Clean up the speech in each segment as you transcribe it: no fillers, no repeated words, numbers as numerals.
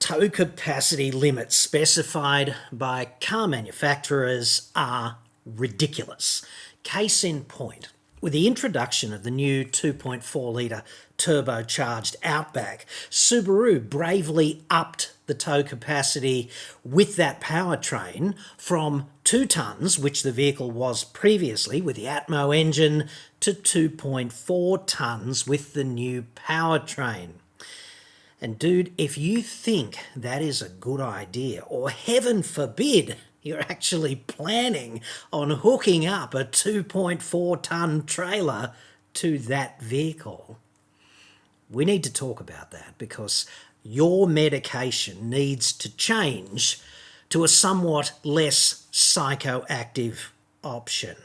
tow capacity limits specified by car manufacturers are ridiculous. Case in point, with the introduction of the new 2.4 litre turbocharged Outback, Subaru bravely upped the tow capacity with that powertrain from 2 tonnes, which the vehicle was previously with the Atmo engine, to 2.4 tonnes with the new powertrain. And dude, if you think that is a good idea, or heaven forbid, you're actually planning on hooking up a 2.4 tonne trailer to that vehicle, we need to talk about that, because your medication needs to change to a somewhat less psychoactive option.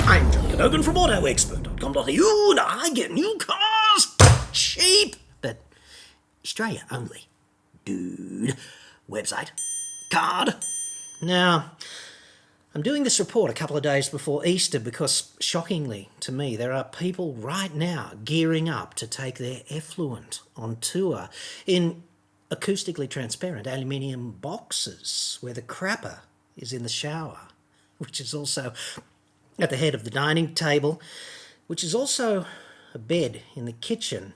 I'm John Cadogan from AutoExpert.com.au, and I get new cars cheap, but Australia only. Dude. Website. Card. Now, I'm doing this report a couple of days before Easter because, shockingly to me, there are people right now gearing up to take their effluent on tour in acoustically transparent aluminium boxes where the crapper is in the shower, which is also at the head of the dining table, which is also a bed in the kitchen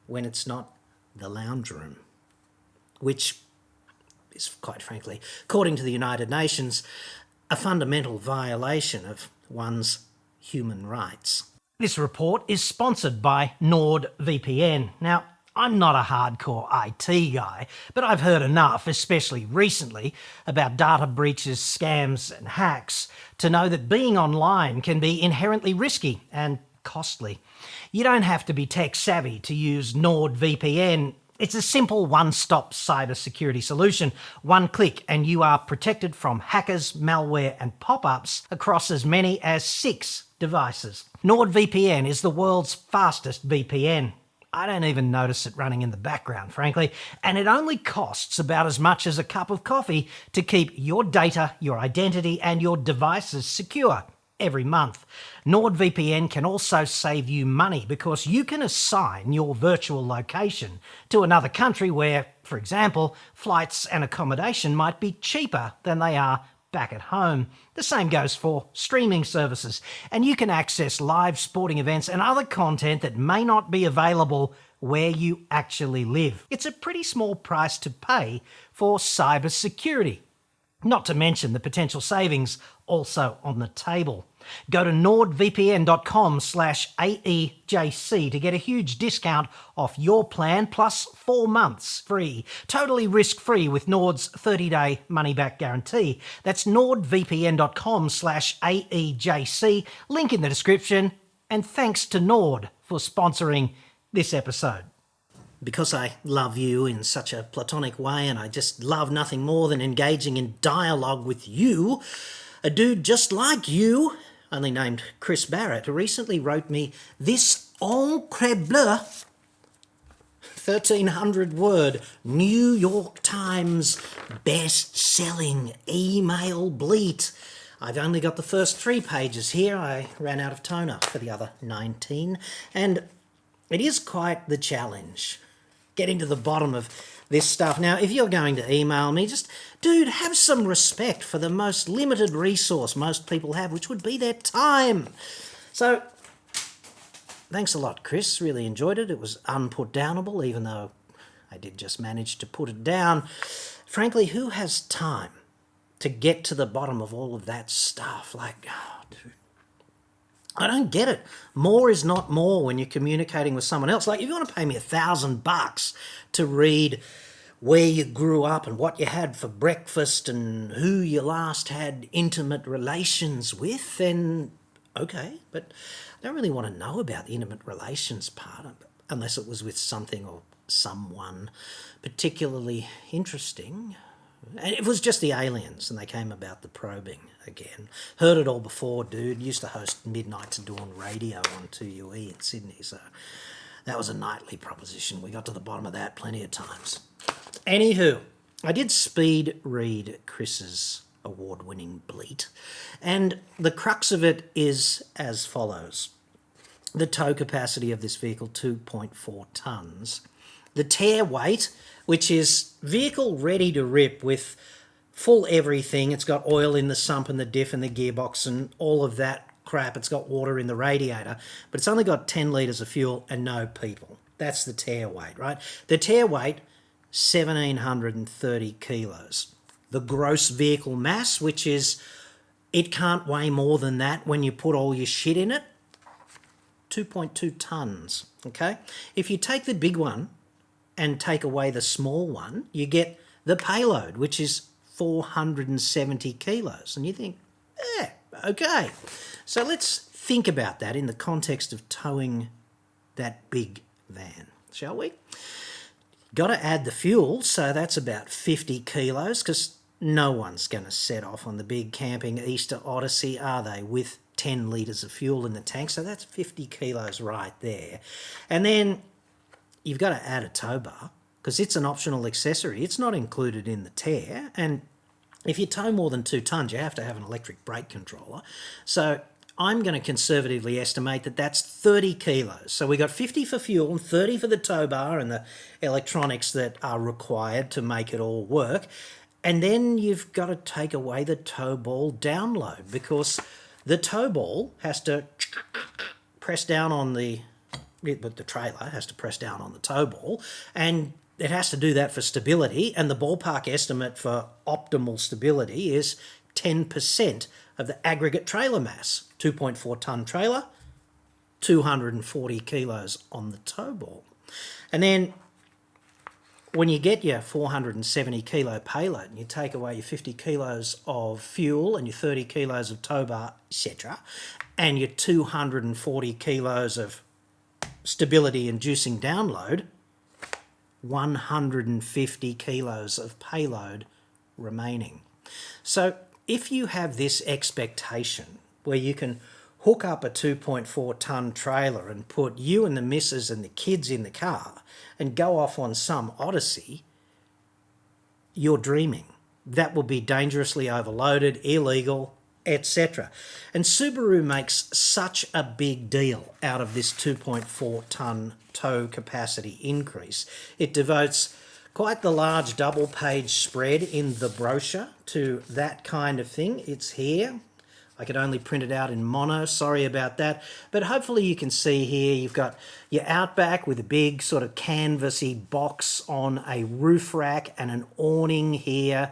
when it's not the lounge room, which is, quite frankly, according to the United Nations, a fundamental violation of one's human rights. This report is sponsored by NordVPN. Now, I'm not a hardcore IT guy, but I've heard enough, especially recently, about data breaches, scams and hacks to know that being online can be inherently risky and costly. You don't have to be tech savvy to use NordVPN. It's a simple one-stop cybersecurity solution. One click and you are protected from hackers, malware and pop-ups across as many as 6 devices. NordVPN is the world's fastest VPN. I don't even notice it running in the background, frankly, and it only costs about as much as a cup of coffee to keep your data, your identity and your devices secure every month. NordVPN can also save you money because you can assign your virtual location to another country where, for example, flights and accommodation might be cheaper than they are back at home. The same goes for streaming services, and you can access live sporting events and other content that may not be available where you actually live. It's a pretty small price to pay for cybersecurity. Not to mention the potential savings also on the table. Go to nordvpn.com/AEJC to get a huge discount off your plan plus 4 months free. Totally risk-free with Nord's 30-day money-back guarantee. That's nordvpn.com/AEJC. Link in the description. And thanks to Nord for sponsoring this episode. Because I love you in such a platonic way and I just love nothing more than engaging in dialogue with you, a dude just like you, only named Chris Barrett, recently wrote me this incredible 1,300-word New York Times best-selling email bleat. I've only got the first 3 pages here. I ran out of toner for the other 19, and it is quite the challenge getting to the bottom of this stuff. Now, if you're going to email me, just, dude, have some respect for the most limited resource most people have, which would be their time. So, thanks a lot, Chris. Really enjoyed it. It was unputdownable, even though I did just manage to put it down. Frankly, who has time to get to the bottom of all of that stuff? Like, oh, dude, I don't get it. More is not more when you're communicating with someone else. Like, if you want to pay me $1,000 to read where you grew up and what you had for breakfast and who you last had intimate relations with, then okay. But I don't really want to know about the intimate relations part unless it was with something or someone particularly interesting. And it was just the aliens, and they came about the probing again. Heard it all before, dude. Used to host Midnight to Dawn radio on 2UE in Sydney, so that was a nightly proposition. We got to the bottom of that plenty of times. Anywho, I did speed read Chris's award-winning bleat, and the crux of it is as follows. the tow capacity of this vehicle, 2.4 tonnes. The tear weight, which is vehicle ready to rip with full everything. It's got oil in the sump and the diff and the gearbox and all of that crap. It's got water in the radiator, but it's only got 10 litres of fuel and no people. That's the tear weight, right? The tear weight, 1,730 kilos. The gross vehicle mass, which is, it can't weigh more than that when you put all your shit in it, 2.2 tonnes, okay? If you take the big one and take away the small one, you get the payload, which is 470 kilos. And you think, yeah, okay. So let's think about that in the context of towing that big van, shall we? Got to add the fuel, so that's about 50 kilos, because no one's going to set off on the big camping Easter Odyssey, are they, with 10 litres of fuel in the tank? So that's 50 kilos right there. And then you've got to add a tow bar, because it's an optional accessory. It's not included in the tear. And if you tow more than 2 tonnes, you have to have an electric brake controller. So I'm going to conservatively estimate that that's 30 kilos. So we got 50 for fuel and 30 for the tow bar and the electronics that are required to make it all work. And then you've got to take away the tow ball download, because the tow ball has to press down on the trailer has to press down on the tow ball, and it has to do that for stability, and the ballpark estimate for optimal stability is 10% of the aggregate trailer mass. 2.4 tonne trailer, 240 kilos on the tow ball. And then when you get your 470 kilo payload and you take away your 50 kilos of fuel and your 30 kilos of tow bar, etc., and your 240 kilos of stability inducing download, 150 kilos of payload remaining. So if you have this expectation where you can hook up a 2.4 tonne trailer and put you and the missus and the kids in the car and go off on some odyssey, you're dreaming. That will be dangerously overloaded, illegal, etc. And Subaru makes such a big deal out of this 2.4 tonne tow capacity increase. It devotes quite the large double-page spread in the brochure to that kind of thing. It's here. I could only print it out in mono, sorry about that. But hopefully you can see here, you've got your Outback with a big sort of canvassy box on a roof rack and an awning here,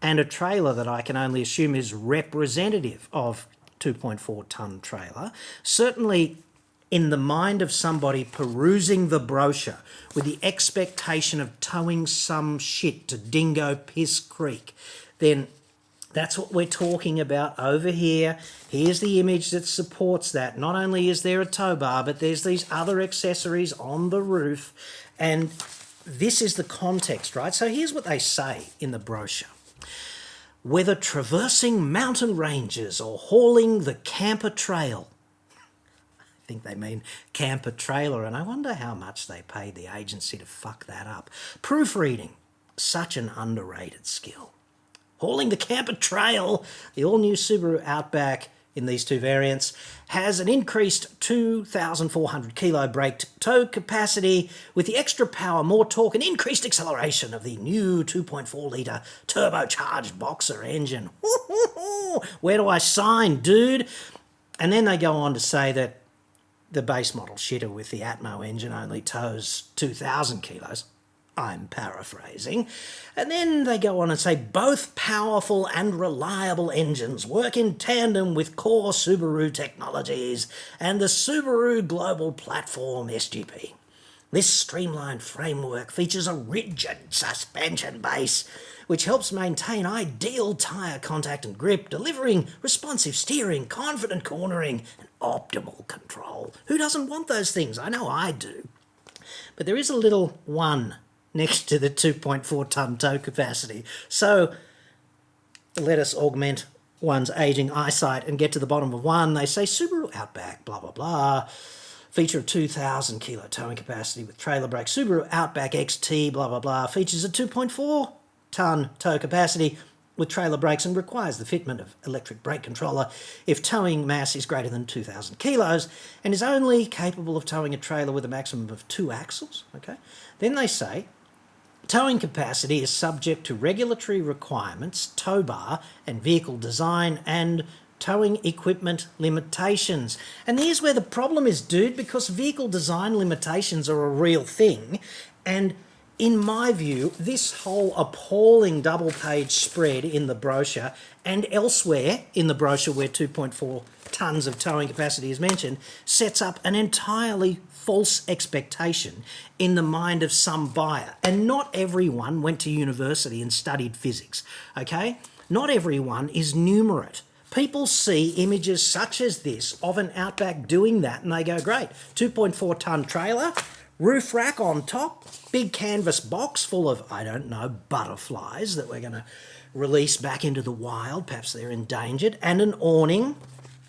and a trailer that I can only assume is representative of 2.4 tonne trailer. Certainly in the mind of somebody perusing the brochure with the expectation of towing some shit to Dingo Piss Creek, then that's what we're talking about over here. Here's the image that supports that. Not only is there a tow bar, but there's these other accessories on the roof. And this is the context, right? So here's what they say in the brochure. Whether traversing mountain ranges or hauling the camper trail. I think they mean camper trailer, and I wonder how much they paid the agency to fuck that up. Proofreading, such an underrated skill. Hauling the camper trail, the all-new Subaru Outback in these two variants has an increased 2,400 kilo braked tow capacity with the extra power, more torque and increased acceleration of the new 2.4 litre turbocharged boxer engine. Where do I sign, dude? And then they go on to say that the base model shitter with the Atmo engine only tows 2,000 kilos. I'm paraphrasing. And then they go on and say both powerful and reliable engines work in tandem with core Subaru technologies and the Subaru Global Platform SGP. This streamlined framework features a rigid suspension base, which helps maintain ideal tyre contact and grip, delivering responsive steering, confident cornering, and optimal control. Who doesn't want those things? I know I do. But there is a little one next to the 2.4 tonne tow capacity. So let us augment one's ageing eyesight and get to the bottom of one. They say Subaru Outback, blah, blah, blah. Feature of 2,000 kilo towing capacity with trailer brake. Subaru Outback XT, blah, blah, blah. Features a 2.4 tonne tow capacity with trailer brakes and requires the fitment of electric brake controller if towing mass is greater than 2,000 kilos and is only capable of towing a trailer with a maximum of 2 axles. Okay, then they say towing capacity is subject to regulatory requirements, tow bar and vehicle design, and towing equipment limitations. And here's where the problem is, dude, because vehicle design limitations are a real thing. And in my view, this whole appalling double-page spread in the brochure and elsewhere in the brochure where 2.4 tonnes of towing capacity is mentioned sets up an entirely false expectation in the mind of some buyer. And not everyone went to university and studied physics, okay? Not everyone is numerate. People see images such as this of an Outback doing that and they go, great, 2.4 tonne trailer, roof rack on top, big canvas box full of, I don't know, butterflies that we're going to release back into the wild, perhaps they're endangered, and an awning,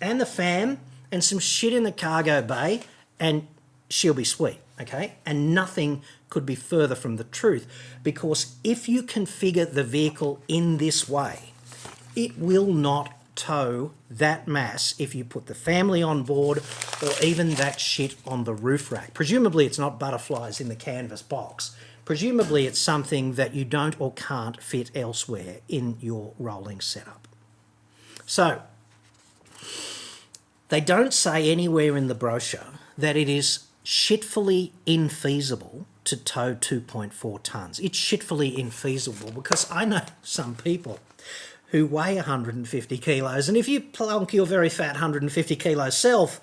and the fan, and some shit in the cargo bay, and she'll be sweet, okay? And nothing could be further from the truth, because if you configure the vehicle in this way, it will not tow that mass if you put the family on board or even that shit on the roof rack. Presumably it's not butterflies in the canvas box. Presumably it's something that you don't or can't fit elsewhere in your rolling setup. So, they don't say anywhere in the brochure that it is shitfully infeasible to tow 2.4 tonnes. It's shitfully infeasible because I know some people who weigh 150 kilos, and if you plonk your very fat 150 kilo self,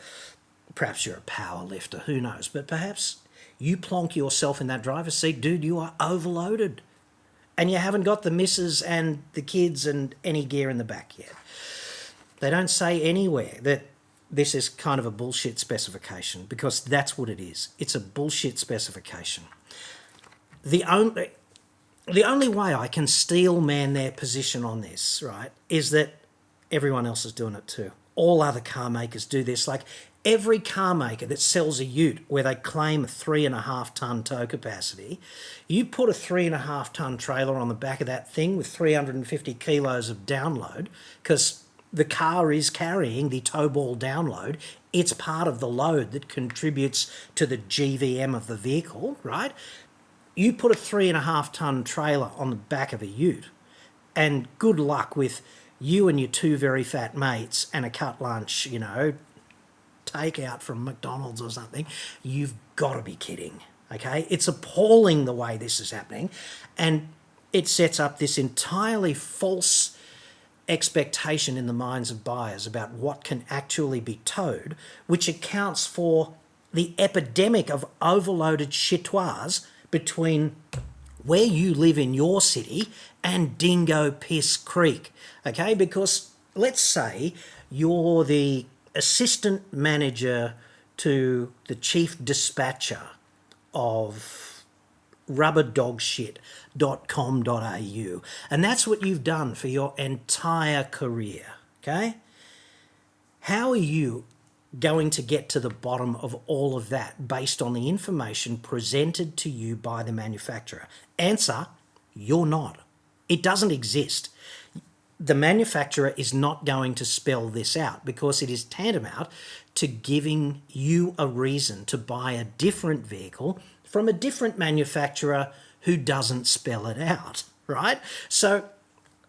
perhaps you're a power lifter, who knows, but perhaps you plonk yourself in that driver's seat, dude, you are overloaded. And you haven't got the missus and the kids and any gear in the back yet. They don't say anywhere that this is kind of a bullshit specification, because that's what it is. It's a bullshit specification. The only way I can steel man their position on this, right, is that everyone else is doing it too. All other car makers do this. Like every car maker that sells a ute where they claim a 3.5 tonne tow capacity, you put a 3.5 tonne trailer on the back of that thing with 350 kilos of download, because the car is carrying the tow ball download. It's part of the load that contributes to the GVM of the vehicle, right? You put a 3.5 tonne trailer on the back of a ute, and good luck with you and your 2 very fat mates and a cut lunch, you know, takeout from McDonald's or something. You've got to be kidding, okay? It's appalling the way this is happening, and it sets up this entirely false expectation in the minds of buyers about what can actually be towed, which accounts for the epidemic of overloaded chitoirs between where you live in your city and Dingo Piss Creek, okay? Because let's say you're the assistant manager to the chief dispatcher of rubberdogshit.com.au, and that's what you've done for your entire career, okay? How are you going to get to the bottom of all of that based on the information presented to you by the manufacturer? Answer, you're not. It doesn't exist. The manufacturer is not going to spell this out because it is tantamount to giving you a reason to buy a different vehicle from a different manufacturer who doesn't spell it out, right? So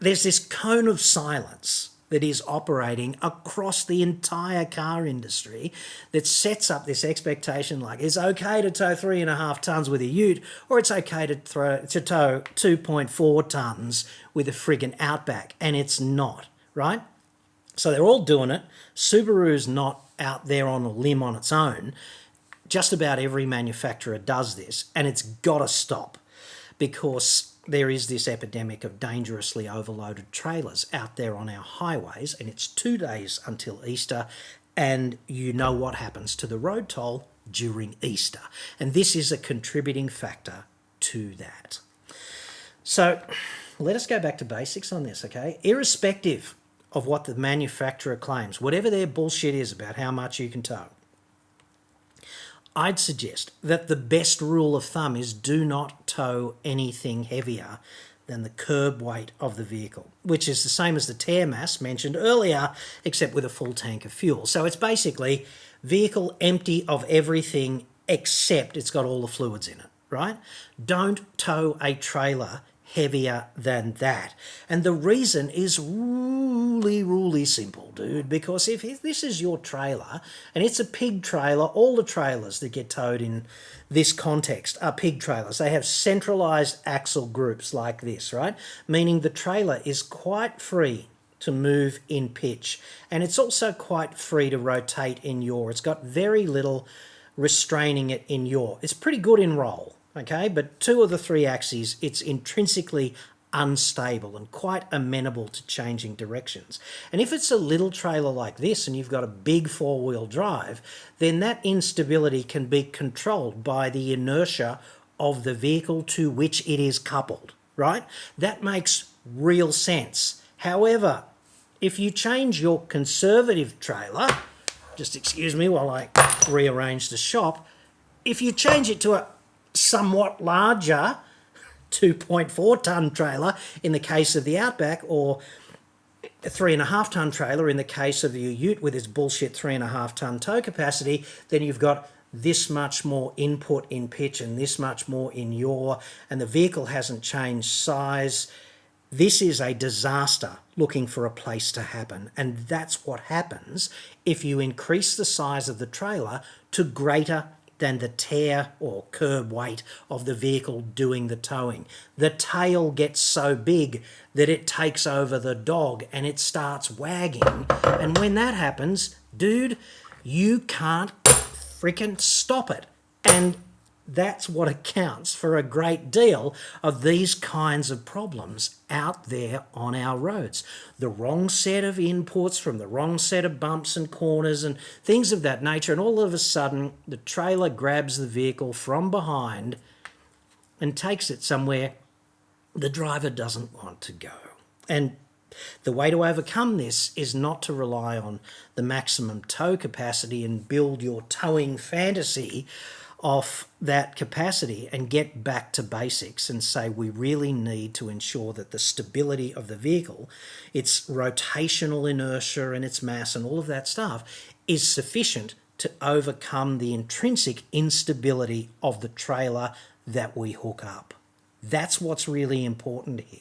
there's this cone of silence that is operating across the entire car industry that sets up this expectation like it's okay to tow 3.5 tonnes with a ute, or it's okay to tow 2.4 tonnes with a friggin' Outback, and it's not, right? So they're all doing it. Subaru's not out there on a limb on its own. Just about every manufacturer does this, and it's got to stop, because there is this epidemic of dangerously overloaded trailers out there on our highways, and it's 2 days until Easter, and you know what happens to the road toll during Easter. And this is a contributing factor to that. So let us go back to basics on this, okay? Irrespective of what the manufacturer claims, whatever their bullshit is about how much you can tow, I'd suggest that the best rule of thumb is do not tow anything heavier than the curb weight of the vehicle, which is the same as the tare mass mentioned earlier, except with a full tank of fuel. So it's basically vehicle empty of everything except it's got all the fluids in it, right? Don't tow a trailer heavier than that. And the reason is really simple, dude, because if this is your trailer and it's a pig trailer, all the trailers that get towed in this context are pig trailers. They have centralized axle groups like this, right? Meaning the trailer is quite free to move in pitch, and it's also quite free to rotate in yaw. It's got very little restraining it in yaw. It's pretty good in roll, okay? But 2 of the 3 axes, it's intrinsically unstable and quite amenable to changing directions. And if it's a little trailer like this and you've got a big 4-wheel drive, then that instability can be controlled by the inertia of the vehicle to which it is coupled, right? That makes real sense. However, if you change your conservative trailer, just excuse me while I rearrange the shop, if you change it to a somewhat larger 2.4 tonne trailer in the case of the Outback, or a 3.5 tonne trailer in the case of the Ute with its bullshit 3.5 tonne tow capacity, then you've got this much more input in pitch and this much more in yaw, and the vehicle hasn't changed size. This is a disaster looking for a place to happen, and that's what happens if you increase the size of the trailer to greater than the tare or curb weight of the vehicle doing the towing. The tail gets so big that it takes over the dog and it starts wagging, and when that happens, dude, you can't freaking stop it. And that's what accounts for a great deal of these kinds of problems out there on our roads. The wrong set of inputs from the wrong set of bumps and corners and things of that nature, and all of a sudden the trailer grabs the vehicle from behind and takes it somewhere the driver doesn't want to go. And the way to overcome this is not to rely on the maximum tow capacity and build your towing fantasy off that capacity, and get back to basics and say we really need to ensure that the stability of the vehicle, its rotational inertia and its mass and all of that stuff is sufficient to overcome the intrinsic instability of the trailer that we hook up. That's what's really important here.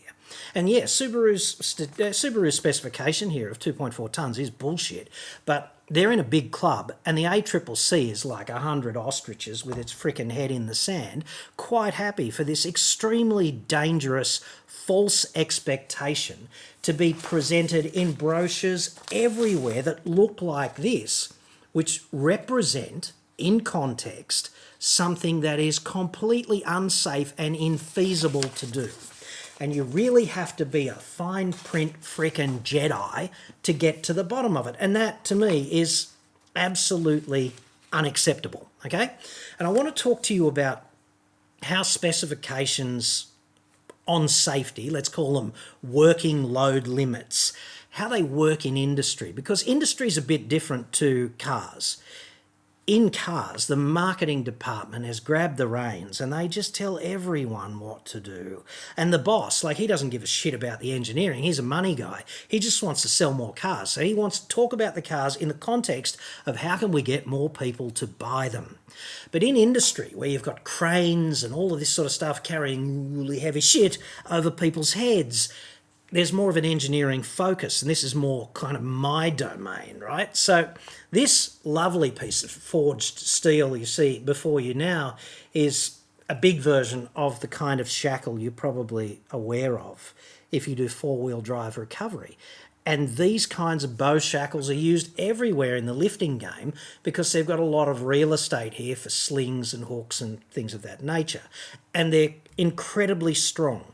And yeah, Subaru's specification here of 2.4 tonnes is bullshit, but they're in a big club, and the ACCC is like 100 ostriches with its frickin' head in the sand, quite happy for this extremely dangerous false expectation to be presented in brochures everywhere that look like this, which represent, in context, something that is completely unsafe and infeasible to do. And you really have to be a fine print frickin' Jedi to get to the bottom of it. And that, to me, is absolutely unacceptable, okay? And I want to talk to you about how specifications on safety, let's call them working load limits, how they work in industry, because industry is a bit different to cars. In cars, the marketing department has grabbed the reins and they just tell everyone what to do. And the boss, like, he doesn't give a shit about the engineering. He's a money guy. He just wants to sell more cars. So he wants to talk about the cars in the context of how can we get more people to buy them. But in industry, where you've got cranes and all of this sort of stuff carrying really heavy shit over people's heads, there's more of an engineering focus, and this is more kind of my domain, right? So this lovely piece of forged steel you see before you now is a big version of the kind of shackle you're probably aware of if you do four-wheel drive recovery. And these kinds of bow shackles are used everywhere in the lifting game because they've got a lot of real estate here for slings and hooks and things of that nature. And they're incredibly strong.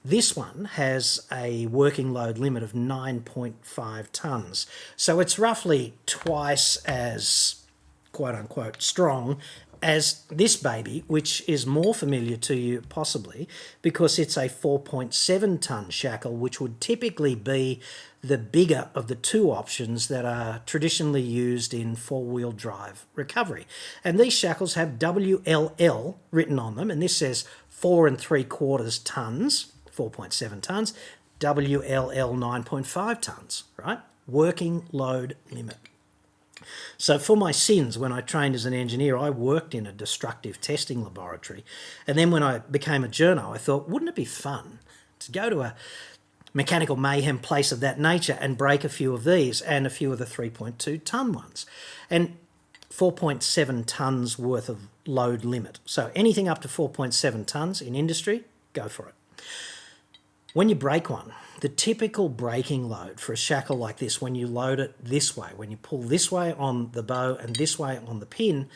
This one has a working load limit of 9.5 tonnes. So it's roughly twice as, quote unquote, strong as this baby, which is more familiar to you possibly because it's a 4.7 tonne shackle, which would typically be the bigger of the two options that are traditionally used in four-wheel drive recovery. And these shackles have WLL written on them, and this says 4 3/4 tonnes 4.7 tonnes, WLL 9.5 tonnes, right? Working load limit. So for my sins, when I trained as an engineer, I worked in a destructive testing laboratory. And then when I became a journo, I thought, wouldn't it be fun to go to a mechanical mayhem place of that nature and break a few of these and a few of the 3.2 tonne ones? And 4.7 tonnes worth of load limit. So anything up to 4.7 tonnes in industry, go for it. When you break one, the typical braking load for a shackle like this, when you load it this way, when you pull this way on the bow and this way on the pin,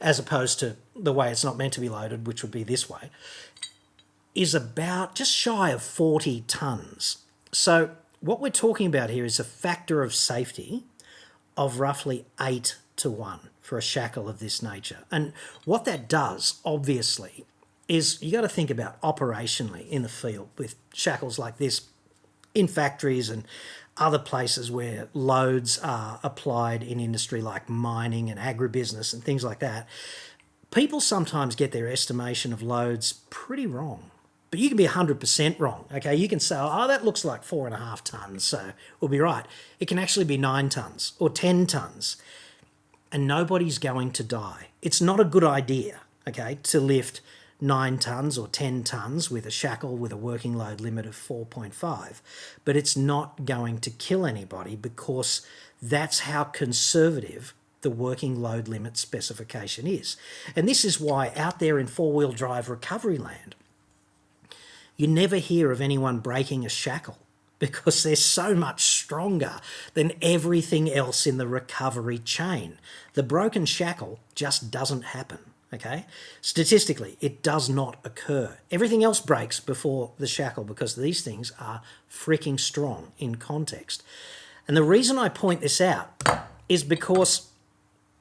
as opposed to the way it's not meant to be loaded, which would be this way, is about just shy of 40 tonnes. So what we're talking about here is a factor of safety of roughly 8 to 1 for a shackle of this nature. And what that does, obviously, is you got to think about operationally in the field with shackles like this in factories and other places where loads are applied in industry like mining and agribusiness and things like that. People sometimes get their estimation of loads pretty wrong. But you can be 100% wrong, okay? You can say, oh, that looks like 4.5 tonnes, so we'll be right. It can actually be 9 tonnes or 10 tonnes, and nobody's going to die. It's not a good idea, okay, to lift 9 tonnes or 10 tonnes with a shackle with a working load limit of 4.5, but it's not going to kill anybody because that's how conservative the working load limit specification is. And this is why out there in four-wheel drive recovery land, you never hear of anyone breaking a shackle because they're so much stronger than everything else in the recovery chain. The broken shackle just doesn't happen, okay? Statistically, it does not occur. Everything else breaks before the shackle because these things are freaking strong in context. And the reason I point this out is because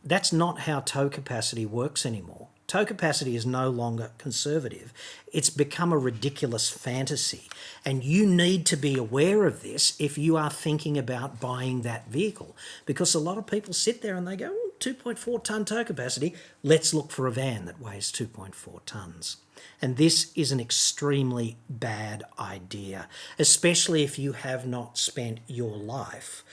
that's not how tow capacity works anymore. Tow capacity is no longer conservative. It's become a ridiculous fantasy. And you need to be aware of this if you are thinking about buying that vehicle. Because a lot of people sit there and they go, 2.4 tonne tow capacity, let's look for a van that weighs 2.4 tonnes. And this is an extremely bad idea, especially if you have not spent your life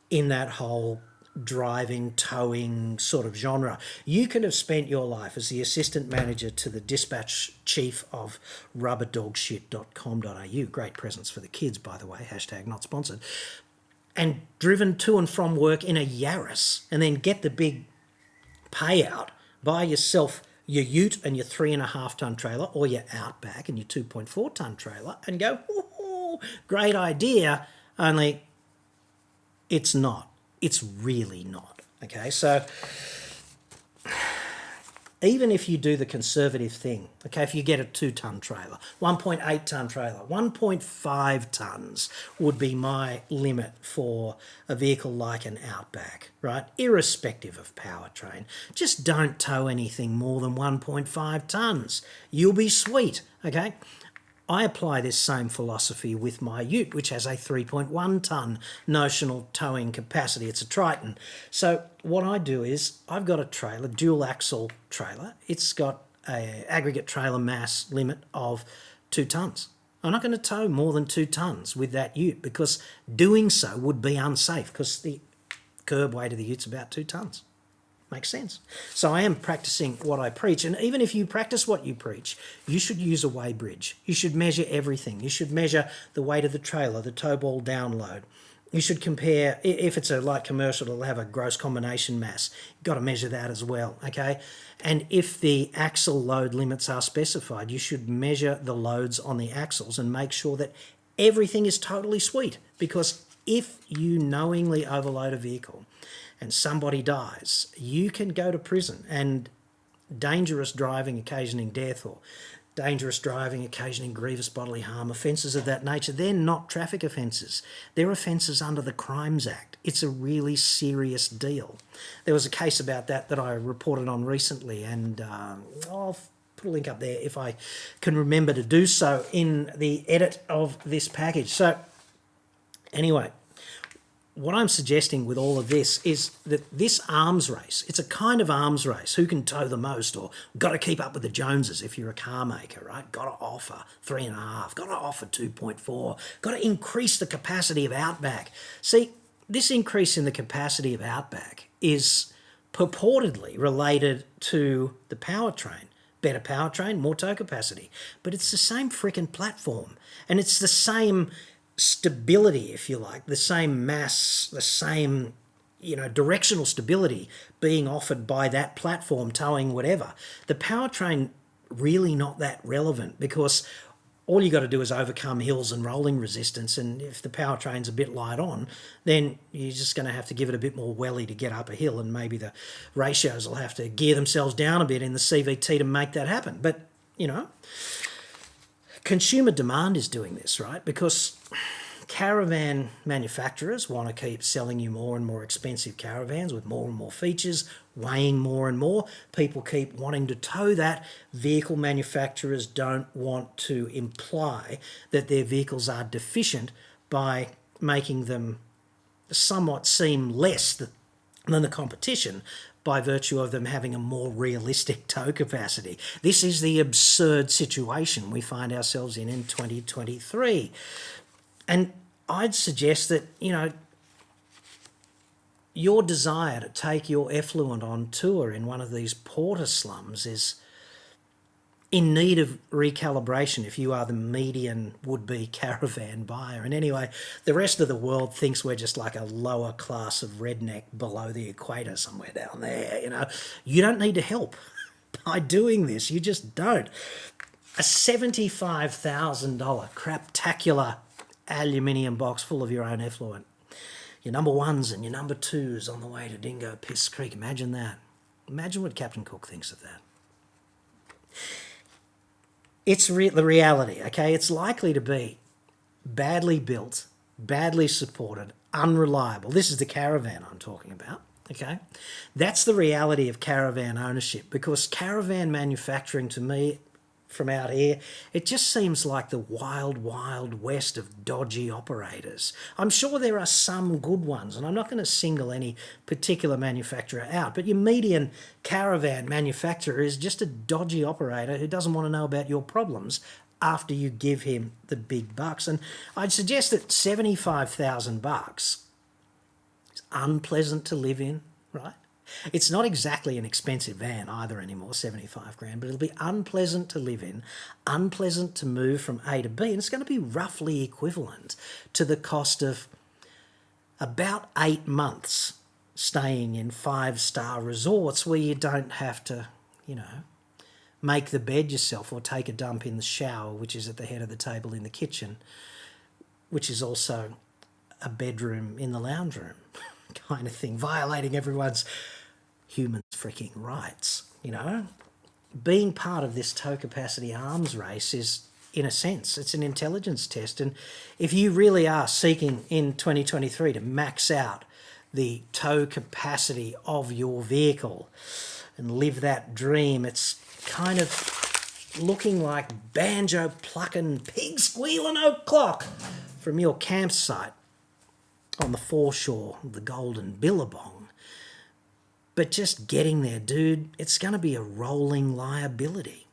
in that whole driving, towing sort of genre. You could have spent your life as the assistant manager to the dispatch chief of rubberdogshit.com.au. Great presents for the kids, by the way, hashtag not sponsored. And driven to and from work in a Yaris and then get the big payout, buy yourself your ute and your 3.5 tonne trailer or your Outback and your 2.4 tonne trailer and go, oh, great idea, only it's not. It's really not, okay? So even if you do the conservative thing, okay, if you get a 2-tonne trailer, 1.8 tonne trailer, 1.5 tonnes would be my limit for a vehicle like an Outback, right? Irrespective of powertrain. Just don't tow anything more than 1.5 tonnes. You'll be sweet, okay? I apply this same philosophy with my ute, which has a 3.1 tonne notional towing capacity. It's a Triton. So what I do is I've got a trailer, dual axle trailer. It's got an aggregate trailer mass limit of 2 tonnes. I'm not going to tow more than 2 tonnes with that ute because doing so would be unsafe because the curb weight of the ute's about 2 tonnes. Makes sense. So I am practicing what I preach. And even if you practice what you preach, you should use a weigh bridge. You should measure everything. You should measure the weight of the trailer, the tow ball download. You should compare, if it's a light commercial, it'll have a gross combination mass. You've got to measure that as well, okay? And if the axle load limits are specified, you should measure the loads on the axles and make sure that everything is totally sweet. Because if you knowingly overload a vehicle and somebody dies, you can go to prison. And dangerous driving occasioning death or dangerous driving occasioning grievous bodily harm, offences of that nature, they're not traffic offences. They're offences under the Crimes Act. It's a really serious deal. There was a case about that I reported on recently, and I'll put a link up there if I can remember to do so in the edit of this package. So anyway, what I'm suggesting with all of this is that this arms race, it's a kind of arms race. Who can tow the most, or got to keep up with the Joneses if you're a car maker, right? Got to offer 3.5, got to offer 2.4, got to increase the capacity of Outback. See, this increase in the capacity of Outback is purportedly related to the powertrain. Better powertrain, more tow capacity. But it's the same frickin' platform. And it's the same stability, if you like, the same mass, the same, directional stability being offered by that platform towing whatever. The powertrain really not that relevant, because all you got to do is overcome hills and rolling resistance, and if the powertrain's a bit light on, then you're just going to have to give it a bit more welly to get up a hill, and maybe the ratios will have to gear themselves down a bit in the CVT to make that happen. But, consumer demand is doing this, right? Because caravan manufacturers want to keep selling you more and more expensive caravans with more and more features, weighing more and more. People keep wanting to tow that. Vehicle manufacturers don't want to imply that their vehicles are deficient by making them somewhat seem less than the competition by virtue of them having a more realistic tow capacity. This is the absurd situation we find ourselves in 2023. And I'd suggest that, your desire to take your effluent on tour in one of these porter slums is in need of recalibration if you are the median would-be caravan buyer. And anyway, the rest of the world thinks we're just like a lower class of redneck below the equator somewhere down there, You don't need to help by doing this. You just don't. A $75,000 craptacular aluminium box full of your own effluent. Your number ones and your number twos on the way to Dingo Piss Creek. Imagine that. Imagine what Captain Cook thinks of that. It's the reality, okay? It's likely to be badly built, badly supported, unreliable. This is the caravan I'm talking about, okay? That's the reality of caravan ownership, because caravan manufacturing, to me, from out here, it just seems like the wild, wild west of dodgy operators. I'm sure there are some good ones, and I'm not going to single any particular manufacturer out, but your median caravan manufacturer is just a dodgy operator who doesn't want to know about your problems after you give him the big bucks. And I'd suggest that $75,000 is unpleasant to live in, right? It's not exactly an expensive van either anymore, 75 grand, but it'll be unpleasant to live in, unpleasant to move from A to B, and it's going to be roughly equivalent to the cost of about 8 months staying in 5-star resorts where you don't have to, make the bed yourself or take a dump in the shower, which is at the head of the table in the kitchen, which is also a bedroom in the lounge room kind of thing, violating everyone's human freaking rights, Being part of this tow capacity arms race is, in a sense, it's an intelligence test. And if you really are seeking in 2023 to max out the tow capacity of your vehicle and live that dream, it's kind of looking like banjo plucking, pig squealing o'clock from your campsite on the foreshore of the Golden Billabong. But just getting there, dude, it's going to be a rolling liability.